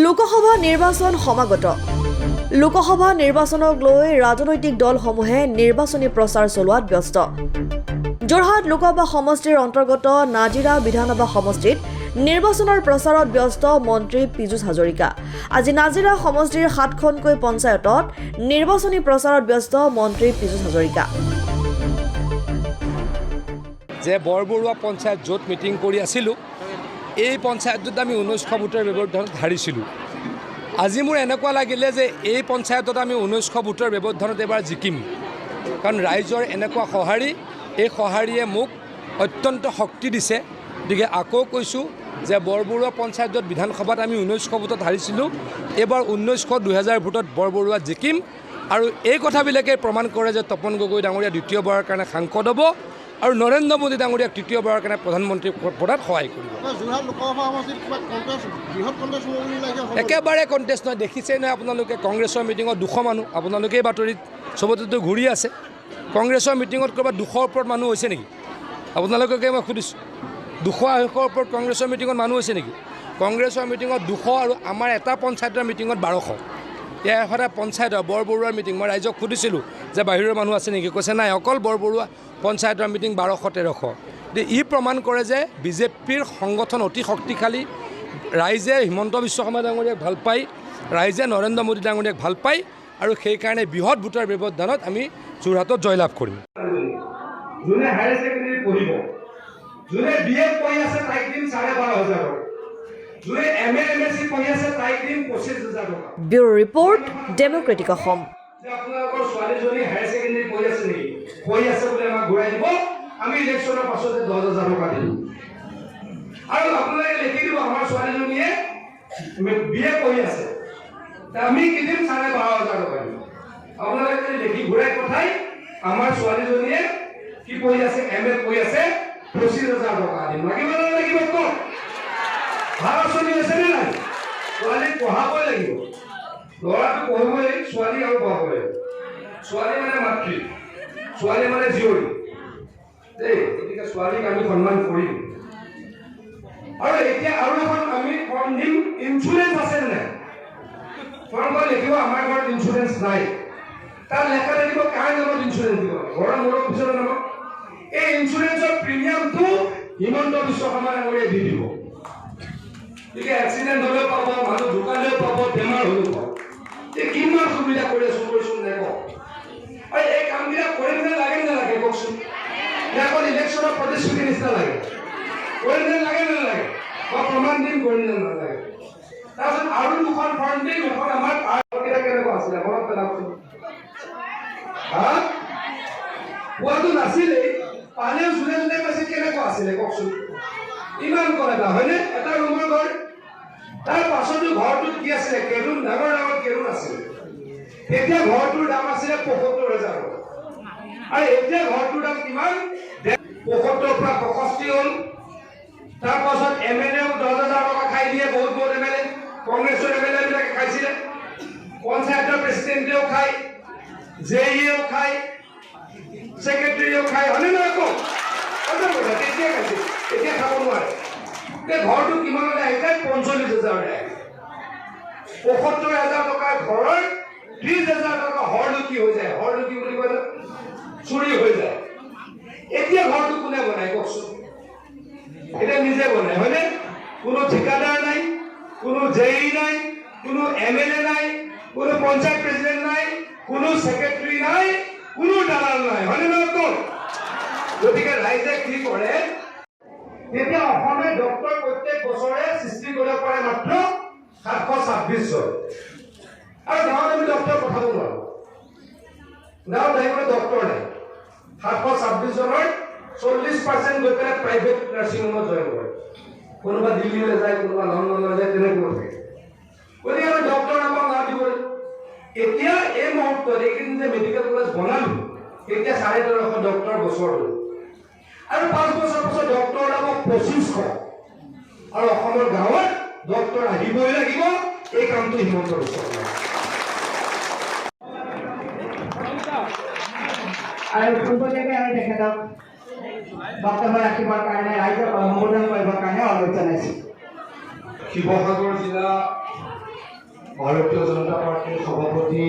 লোকসভা নিৰ্বাচন সমাগত লোকসভা নিৰ্বাচনক লৈ ৰাজনৈতিক দলসমূহে নিৰ্বাচনী প্ৰচাৰ চলোৱাত ব্যস্ত যোৰহাট লোকসভা সমষ্টিৰ অন্তৰ্গত নাজিৰা বিধানসভা সমষ্টিত নিৰ্বাচনৰ প্ৰচাৰত ব্যস্ত মন্ত্ৰী পীযুষ হাজৰিকা আজি নাজিৰা সমষ্টিৰ 7খনকৈ পঞ্চায়তত নিৰ্বাচনী প্ৰচাৰত ব্যস্ত মন্ত্ৰী পীযুষ হাজৰিকা যে বৰবৰুৱা পঞ্চায়ত য'ত মিটিং কৰি আছিলোঁ এই পঞ্চায়তত আমি 1900 ভোটৰ ব্যৱধানত হাৰিছিলোঁ আজি মোৰ এনেকুৱা লাগিলে যে এই পঞ্চায়তত আমি 1900 ভোটৰ ব্যৱধানত এবাৰ জিকিম কাৰণ ৰাইজৰ এনেকুৱা সঁহাৰি এই সঁহাৰিয়ে মোক অত্যন্ত শক্তি দিছে গতিকে আকৌ কৈছোঁ যে বৰবৰুৱা পঞ্চায়তত বিধানসভাত আমি 1900 ভোটত হাৰিছিলোঁ এবাৰ 2000 ভোটত বৰবৰুৱা জিকিম আৰু এই কথাবিলাকে প্ৰমাণ কৰে যে তপন গগৈ ডাঙৰীয়া দ্বিতীয়বাৰৰ কাৰণে সাংসদ হ'ব আৰু নৰেন্দ্ৰ মোদী ডাঙৰীয়াক তৃতীয়বাৰৰ কাৰণে প্ৰধানমন্ত্ৰী পদত সহায় কৰিব একেবাৰে কণ্টেষ্ট নহয় দেখিছে নহয় আপোনালোকে কংগ্ৰেছৰ মিটিঙত 200 মানুহ আপোনালোকে এই বাতৰিত চবতেতো ঘূৰি আছে কংগ্ৰেছৰ মিটিঙত ক'ৰবাত 200ৰ ওপৰত মানুহ হৈছে নেকি আপোনালোককে মই সুধিছোঁ 200-200ৰ ওপৰত কংগ্ৰেছৰ মিটিঙত মানুহ হৈছে নেকি কংগ্ৰেছৰ মিটিঙত 200 আৰু আমাৰ এটা পঞ্চায়তৰ মিটিঙত 1200 এয়া সদায় পঞ্চায়তৰ বৰবৰুৱাৰ মিটিং মই ৰাইজক সুধিছিলোঁ যে বাহিৰৰ মানুহ আছে নেকি কৈছে নাই অকল বৰবৰুৱা পঞ্চায়তৰ মিটিং 1200-1300 ই প্ৰমাণ কৰে যে বিজেপিৰ সংগঠন অতি শক্তিশালী ৰাইজে হিমন্ত বিশ্ব শৰ্মা ডাঙৰীয়াক ভাল পায় ৰাইজে নৰেন্দ্ৰ মোদী ডাঙৰীয়াক ভাল পায় আৰু সেইকাৰণে বৃহৎ ভোটৰ ব্যৱধানত আমি যোৰহাটত জয়লাভ কৰিম যোনে হায়াৰ ছেকেণ্ডেৰী পঢ়িব যোনে বিএ পঢ়ি আছে তাইক দিম 12,500 যোনে এমএ এমএসসি পঢ়ি আছে তাইক দিম 25,000 টকা ব্যুৰো ৰিপৰ্ট ডেমক্ৰেটিক অসম আপোনালোকৰ ছোৱালীজনী হায়াৰ ছেকেণ্ডেৰী পঢ়ি আছে নেকি পঢ়ি আছে বুলি আমাক ঘূৰাই দিব আমি ইলেকশ্যনৰ পাছতে 10,000 টকা দিম আৰু আপোনালোকে লিখি দিব আমাৰ ছোৱালীজনীয়ে বিএ পঢ়ি আছে আমি কি দিম 12,500 টকা দিম আপোনালোকে যদি লিখি ঘূৰাই পঠাই আমাৰ ছোৱালীজনীয়ে কি পঢ়ি আছে এমএ পঢ়ি আছে 25,000 টকা দিম লাগিব না লাগিব কওক ভাল চলি আছে নে নাই ছোৱালী পঢ়াবই লাগিব ল'ৰাটো পঢ়িবই লাগিব ছোৱালী আৰু পঢ়াবই লাগিব ছোৱালী মানে মাতৃ ছোৱালী মানে জীয়ৰী দেই গতিকে ছোৱালীক আমি সন্মান কৰিম আৰু এতিয়া আৰু এখন আমি ফৰ্ম দিম ইঞ্চুৰেঞ্চ আছে নে নাই ফৰ্মত লিখিব আমাৰ ঘৰত ইঞ্চুৰেঞ্চ নাই তাত লেখা থাকিব কাৰ নামত ইঞ্চুৰেঞ্চ দিব ঘৰৰ মূৰৰ পিছৰ নামত এই ইঞ্চুৰেঞ্চৰ প্ৰিমিয়ামটো হিমন্ত বিশ্ব শৰ্মা ডাঙৰীয়াই দি দিব গতিকে এক্সিডেণ্ট হ'লেও পাব মানুহ ঢুকালেও পাব বেমাৰ হ'লেও পাব এই কিমান সুবিধা কৰি আছোঁ কৰিছোঁ নে কওক আৰু এই কামবিলাক কৰিম নে লাগে নালাগে কওকচোন অকল ইলেকশ্যনৰ প্ৰতিশ্ৰুতি নিচিনা লাগে কৰিম নে লাগে নালাগে মই প্ৰমাণ দিম কৰিম নে নালাগে তাৰপিছত আৰু দুখন ফৰ্ম দিম এখন আমাৰ কেনেকুৱা আছিলে মনত পেলাবচোন পোৱাটো নাছিলেই পালেও যোনে যোনে পাইছে কেনেকুৱা আছিলে কওকচোন ইমান কম এটা হয়নে এটা ৰুমৰ ঘৰ তাৰ পাছতো ঘৰটোত কি আছিলে কেৰুণ ডাঙৰ ডাঙৰ কেৰুণ আছিলে এতিয়া ঘৰটোৰ দাম আছিলে 75,000 আৰু এতিয়া ঘৰটোৰ দাম কিমান 75 পৰা 65 হ'ল তাৰ পাছত এমএলএও 10,000 টকা খাই দিয়ে বহুত এমএলএ কংগ্ৰেছৰ এমএলএ বিলাকে খাইছিলে পঞ্চায়তৰ প্ৰেচিডেণ্টেও খায় জেইও খায় সেক্ৰেটাৰীও খায় হয়নে নহয় কওক তেতিয়া খাইছে এতিয়া খাব নোৱাৰে ঘৰটো কিমানলৈ আহিছে 45,000 75,000 টকাৰ ঘৰৰ 30,000 টকা হৰলুকি হৈ যায় হৰলুকি বুলি কয় চুৰি হৈ যায় এতিয়া ঘৰটো কোনে বনাই কওকচোন এতিয়া নিজে বনাই হয়নে কোনো ঠিকাদাৰ নাই কোনো জেই নাই কোনো এমএলএ নাই কোনো পঞ্চায়ত প্ৰেচিডেণ্ট নাই কোনো সেক্ৰেটাৰী নাই কোনো দালাল নাই হয়নে নহয় কওক গতিকে ৰাইজে কি কৰে এতিয়া অসমে ডক্টৰ প্ৰত্যেক বছৰে সৃষ্টি কৰিব পাৰে মাত্ৰ 726 জন আৰু গাঁৱত আমি ডক্টৰ পঠাব নোৱাৰো গাঁৱত আহিবলৈ ডক্টৰ নাই 726 জনৰ 40% গৈ পেলাই প্ৰাইভেট নাৰ্ছিং হোমত জইন কৰে কোনোবা দিল্লীলৈ যায় কোনোবা লণ্ডনলৈ যায় তেনেকুৱা থাকে গতিকে আমি ডক্টৰ আমাক না দিব এতিয়া এই মুহূৰ্তত এইকেইদিন যে মেডিকেল কলেজ বনালো এতিয়া 1350 ডক্টৰ বছৰ হ'ল আৰু 5 বছৰ পাছত ডক্টৰ দাম 2500 আৰু অসমৰ গাঁৱত ডক্টৰ আহিবই লাগিব এই কামটো হিমন্ত বিশ্ব আৰু পূৰ্বতেকে আমি তেখেতক বক্তব্য ৰাখিবৰ কাৰণে ৰাইজক অনুমোদন কৰিবৰ কাৰণে অনুৰোধ জনাইছোঁ শিৱসাগৰ জিলা ভাৰতীয় জনতা পাৰ্টীৰ সভাপতি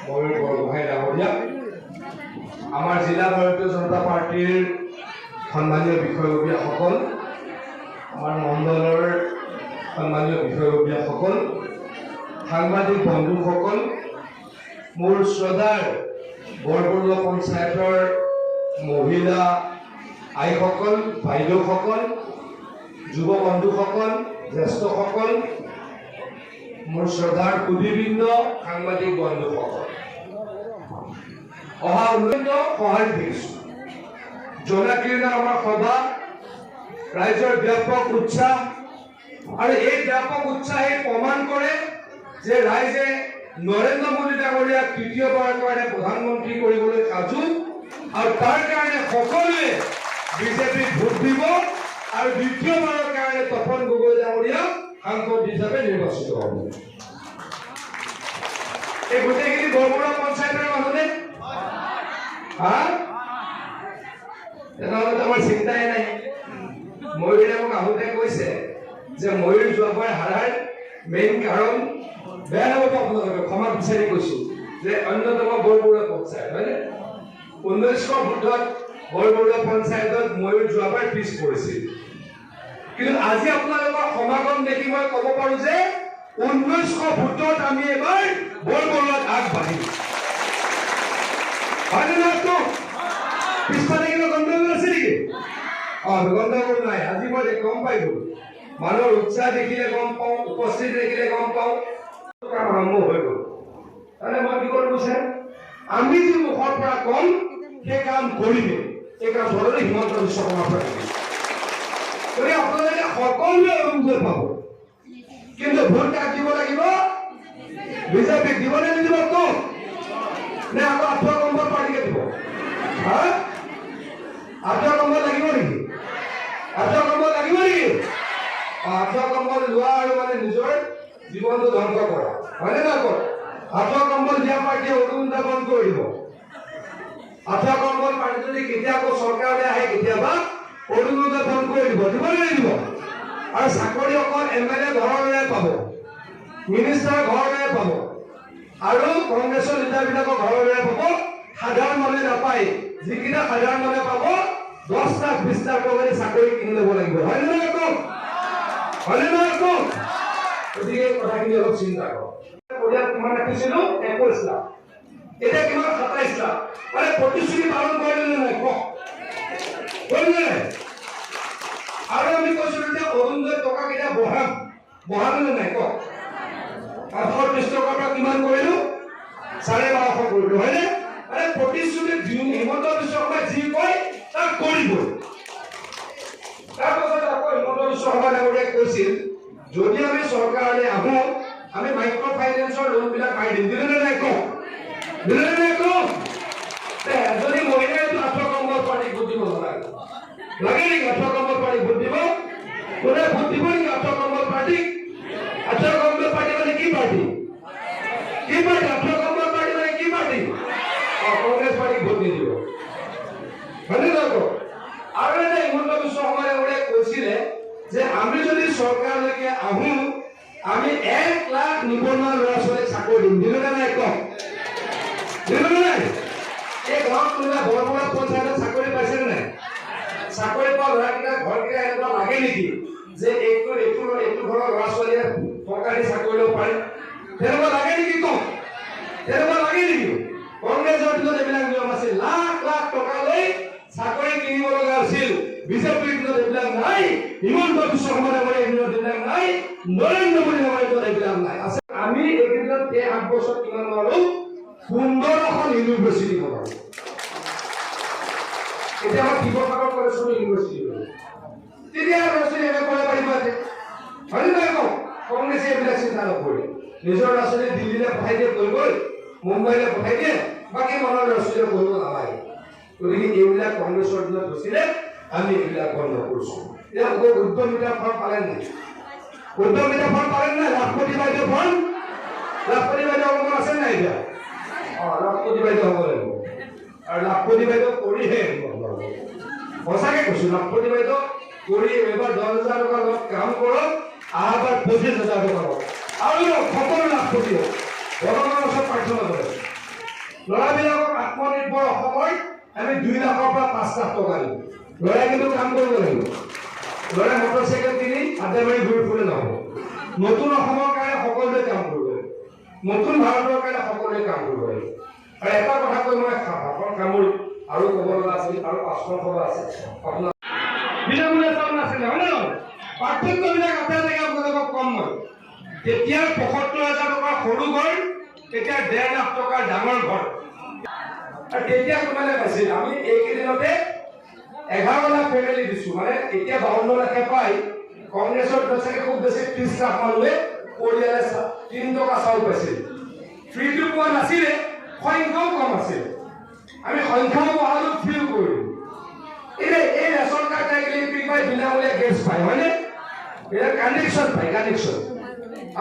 ময়ূৰ বৰগোহাঁই ডাঙৰীয়া, আমাৰ জিলা ভাৰতীয় জনতা পাৰ্টীৰ সন্মানীয় বিষয়ববীয়াসকল, আমাৰ মণ্ডলৰ সন্মানীয় বিষয়ববীয়াসকল, সাংবাদিক বন্ধুসকল, মোৰ শ্ৰদ্ধাৰ বৰবৰুৱা পঞ্চায়তৰ মহিলা আইসকল, বাইদেউসকল, যুৱ বন্ধুসকল, জ্যেষ্ঠসকল, মোৰ শ্ৰদ্ধাৰ সুধীবৃন্দ, সাংবাদিক বন্ধুসকল, অহা উন্নয়ন সঁহাৰি দিছোঁ। জনাকীৰ্ণ আমাৰ সভা, ৰাইজৰ ব্যাপক উৎসাহ, আৰু এই ব্যাপক উৎসাহে প্ৰমাণ কৰে যে ৰাইজে নৰেন্দ্ৰ মোদী ডাঙৰীয়াক তৃতীয়বাৰৰ কাৰণে প্ৰধানমন্ত্ৰী কৰিবলৈ সাজু, আৰু তাৰ কাৰণে সকলোৱে বিজেপিক ভোট দিব, আৰু দ্বিতীয়বাৰৰ কাৰণে তপন গগৈ ডাঙৰীয়াক সাংসদ হিচাপে নিৰ্বাচিত হ'ব। এই গোটেইখিনি বৰবৰুৱা পঞ্চায়তৰ মানুহনে? তেনেহ'লে আমাৰ চিন্তাই নাই। ময়ূৰে মোক আহোঁতে কৈছে যে ময়ূৰ যোৱাবাৰ হাৰাৰ মেইন কাৰণ, বেয়া নাপাব আপোনালোকে, ক্ষমা বিচাৰি কৈছোঁ, যে অন্যতম বৰবৰুৱা পঞ্চায়ত, হয়নে? 1900 ভোটত বৰবৰুৱা পঞ্চায়তত ময়ূৰ যোৱাবাৰ পিছ পৰিছিল, কিন্তু আজি আপোনালোকৰ সমাগম দেখি মই ক'ব পাৰোঁ যে 1900 ভোটত আমি এবাৰ বৰবৰুৱাত আগবাঢ়িম। হয়নে নহয়? পিছফালে কিবা গণ্ডগোল আছে নেকি? গণ্ডগোল নাই। আজি মই গম পাই গ'লো, মানুহৰ উৎসাহ দেখিলে গম পাওঁ, উপস্থিতি দেখিলে গম পাওঁ, কাম আৰম্ভ হৈ গ'ল। তাৰমানে মই কি কৰিব বিচাৰিম, আমি যি মুখৰ পৰা কম সেই কাম কৰিমেই। এই কাম ধৰণে হিমন্ত বিশ্ব শৰ্মাৰ পৰা গতিকে আপোনালোকে সকলোৱে অনুযোগ পাব, কিন্তু ভোট কাক দিব লাগিব? বিজেপিক দিব নে নিদিব? তোক নে আকৌ আঠুৱা কম্বল পাৰ্টিকে দিব? আঠুৱা কম্বল লাগিব নেকি? আঠুৱা কম্বল লাগিব নেকি? আঠুৱা কম্বল লোৱা আৰু মানে নিজৰ জীৱনটো ধ্বংস কৰা, হয়নে নহয়? আঠুৱা কম্বল দিয়া পাৰ্টীয়ে অনুমোদন বন্ধ কৰি দিব। আঠুৱা কম্বল পাৰ্টি যদি কেতিয়াবা চৰকাৰলৈ আহে, কেতিয়াবা অনুমোদন বন্ধ কৰি দিব, দিব নে নিদিব? আৰু চাকৰি অকল MLA ঘৰলৈ পাব, মিনিষ্টাৰ ঘৰলৈ পাব, আৰু কংগ্ৰেছৰ নেতাবিলাকৰ ঘৰলৈ পাব, সাধাৰণ মানুহে নাপায়। যিকেইটা সাধাৰণ মানুহে পাব 10 লাখ 20 লাখ টকাৰে চাকৰি কিনি ল'ব লাগিব, হয়নে নহয় কওক? হয়নে নহয় কওক? গতিকে এই কথাখিনি অলপ চিন্তা কৰক। পৰিয়াল কিমান ৰাখিছিলো? 21 লাখ, এতিয়া কিমান? 27 লাখ। মানে প্ৰতিশ্ৰুতি পালন কৰিলে নে নাই কওক? কৰিলে নাই? আৰু আমি কৈছিলো যে অৰুণোদয় টকা কেইটা বঢ়ালে নে নাই কওক? 830 টকাৰ পৰা কিমান কৰিলো? 1250 কৰিলো, হয়নে? মানে প্ৰতিশ্ৰুতি হিমন্ত বিশ্ব শৰ্মাই যি কয় তাক কৰিবই। তাৰপাছত আকৌ হিমন্ত বিশ্ব শৰ্মা ডাঙৰীয়াই কৈছিল, যদি আমি চৰকাৰলৈ আহোঁ আমি মাইক্ৰ' ফাইনেন্সৰ লোনবিলাক মাৰি দিম। দিলে নে নাই কওক? দিলে নে নাই কওক? এজনী মহিলাই আঠুৱা কম্বল পাৰ্টিক ভোট দিব নালাগে, লাগে নেকি? আঠুৱা কম্বল পাৰ্টিক ভোট দিব? কোনে ভোট দিব নেকি আঠুৱা কম্বল পাৰ্টিক? আঠুৱা কম্বল পাৰ্টি মানে কি পাৰ্টি? কি পাৰ্টি? আঠুৱা কম্বল পাৰ্টি মানে কি পাৰ্টি? কংগ্ৰেছ পাৰ্টিক ভোট নিদিব, হয়নে নহয় কওক? আৰু এটা হিমন্ত বিশ্ব শৰ্মা ডাঙৰীয়াই কৈছিলে যে আমি যদি চৰকাৰলৈকে আহোঁ আমি 1 লাখ নিবনুৱা ল'ৰা ছোৱালীক চাকৰি দিম। দিলে নে নাই কওক? দিলে নে নাই? এই গাঁৱত কোনোবা বৰবৰুৱা পঞ্চায়তত চাকৰি পাইছে নে নাই? চাকৰি পোৱা ল'ৰাকেইটা ঘৰকেইটা এনেকুৱা লাগে নেকি যে এইটো ঘৰৰ ল'ৰা ছোৱালীয়ে চৰকাৰী চাকৰি ল'ব পাৰে? তেনেকুৱা লাগে নেকি কওক? তেনেকুৱা লাগে নেকি? কংগ্ৰেছৰ দিনত এইবিলাক নিয়ম আছিল, লাখ লাখ টকা লৈ চাকৰি কিনিব লগা আছিল। বিজেপিৰ দিনত এইবিলাক নাই, হিমন্ত বিশ্ব শৰ্মা ডাঙৰীয়াৰ দিনত এইবিলাক নাই, নৰেন্দ্ৰ মোদী ডাঙৰীয়াৰ দিনত এইবিলাক নাই। আমি এইকেইদিনত এই 8 বছৰত কিমান পালোঁ? 15খন ইউনিভাৰ্চিটি পালোঁ। এতিয়া আমাৰ শিৱসাগৰ কলেজখন ইউনিভাৰ্চিটি হ'ল, তেতিয়া ল'ৰা-ছোৱালী এম এ কৰিব পাৰিব আজি, হয়নে নহয় কওক? কংগ্ৰেছে এইবিলাক চিন্তা নকৰে, নিজৰ ল'ৰা-ছোৱালী দিল্লীলৈ পঠাই দিয়ে কৰিবলৈ, মুম্বাইলৈ পঠাই দিয়ে, বাকী মানুহৰ ল'ৰা-ছোৱালীয়ে কৰিব নালাগে। গতিকে এইবিলাক কংগ্ৰেছৰ দিনত হৈছিলে, আমি এইবিলাক বন্ধ কৰিছোঁ। এতিয়া উদ্যমিতা ফৰ্ম পালে নাই? উদ্যমিতা ফৰ্ম পালে নাই? লাখপতি বাইদেউ ফৰ্ম? লাখপতি বাইদেউ অকণমান আছে নাই এতিয়া? লাখপতি বাইদেউ হ'ব লাগিব, আৰু লাখপতি বাইদেউ কৰিহে সঁচাকে কৈছোঁ। লাখপতি বাইদেউ কৰি এবাৰ 10,000 টকা কাম কৰক, আহাবাৰ 25,000 টকা লওক। আৰু সকলো লাভ কৰি ভগৱানৰ ওচৰত প্ৰাৰ্থনা কৰে ল'ৰাবিলাকক আত্মনিৰ্ভৰ অসমৰ আমি 2 লাখৰ পৰা 5 লাখ টকা দিম ল'ৰাই কিন্তু কাম কৰিব লাগিব ল'ৰাই মটৰচাইকেল কিনি হাতে মাৰি ঘূৰি ফুৰে নহ'ব নতুন অসমৰ কাৰণে সকলোৱে কাম কৰিব লাগিব নতুন ভাৰতৰ কাৰণে সকলোৱে কাম কৰিব লাগিব আৰু এটা কথা কৈ মই ভাষণ কামুৰি আৰু ক'ব লগা আছিল আৰু 5খন সভা আছে আপোনাৰ বিনামূলীয়া চাউল নাছিলে হয় নে নহয় পাৰ্থক্যবিলাক আছে নেকি আপোনালোকক কম মই তেতিয়া ৭৫,০০০ টকাৰ সৰু ঘৰ তেতিয়া ১.৫ লাখ টকাৰ ডাঙৰ ঘৰ আৰু তেতিয়া কিমানে পাইছিল আমি এইকেইদিনতে 11 লাখ ফেমিলি দিছো মানে এতিয়া 52 লাখে পাই কংগ্ৰেছৰ চাগে খুব বেছি 30 লাখ মানুহে পৰিয়ালে 3 টকা চাউল পাইছিল ফ্ৰীটো পোৱা নাছিলে সংখ্যাও কম আছিল আমি সংখ্যাও বঢ়ালো ফ্ৰীও কৰিলো এই ৰেচন কাৰ্ড থাকিলে পিপাই বিনামূলীয়া গেছ পায় হয়নে এয়া কানেকশ্যন পায় কানেকশ্যন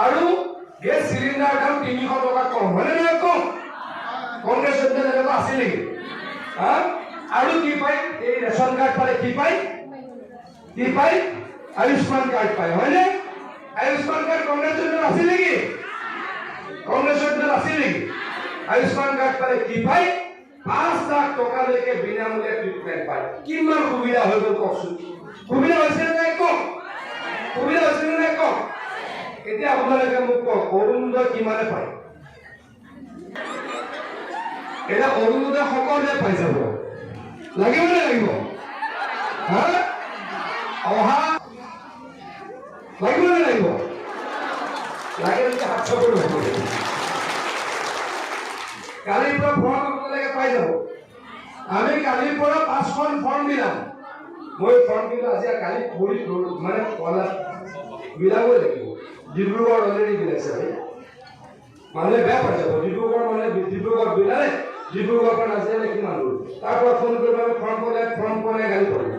আৰু গেছ চিলিণ্ডাৰ দাম 300 টকা কম হয়নে নহয় কম কংগ্ৰেছৰ এনেকুৱা আছিল নেকি আৰু কি পায় এই ৰেচন কাৰ্ড পালে কি পায় আয়ুষ্মান কাৰ্ড পায় হয়নে আয়ুষ্মান কাৰ্ড কংগ্ৰেছৰ আছিল নেকি আয়ুষ্মান কাৰ্ড পালে কি পায় 5 লাখ টকালৈকে বিনামূলীয়া ট্ৰিটমেণ্ট পায় কিমান সুবিধা হৈ গ'ল কওকচোন সুবিধা হৈছে নে নাই কওক এতিয়া আপোনালোকে মোক কওক অৰুণোদয় কিমানে পায় এতিয়া অৰুণোদয় সকলোৱে পাই যাব লাগিব নে লাগিব অহা লাগিব নে লাগিব লাগে যদি হাত চাপৰ হ'ব কালিৰ পৰা ফৰ্ম আপোনালোকে পাই যাব আমি কালিৰ পৰা 5খন ফৰ্ম দিলাম মই ফৰ্ম কিন্তু আজি কালি কৰি মানে বিলাবই লাগিব ডিব্ৰুগড় অলৰেডি বিলাইছে মানুহে বেয়া পাই যাব ডিব্ৰুগড় মানে ডিব্ৰুগড় বিলালে ডিব্ৰুগড়ৰ পৰা নাজিলে কিমান দূৰ তাৰ পৰা ফোন কৰিব আমি ফৰ্ম পলাই গাড়ী কৰিব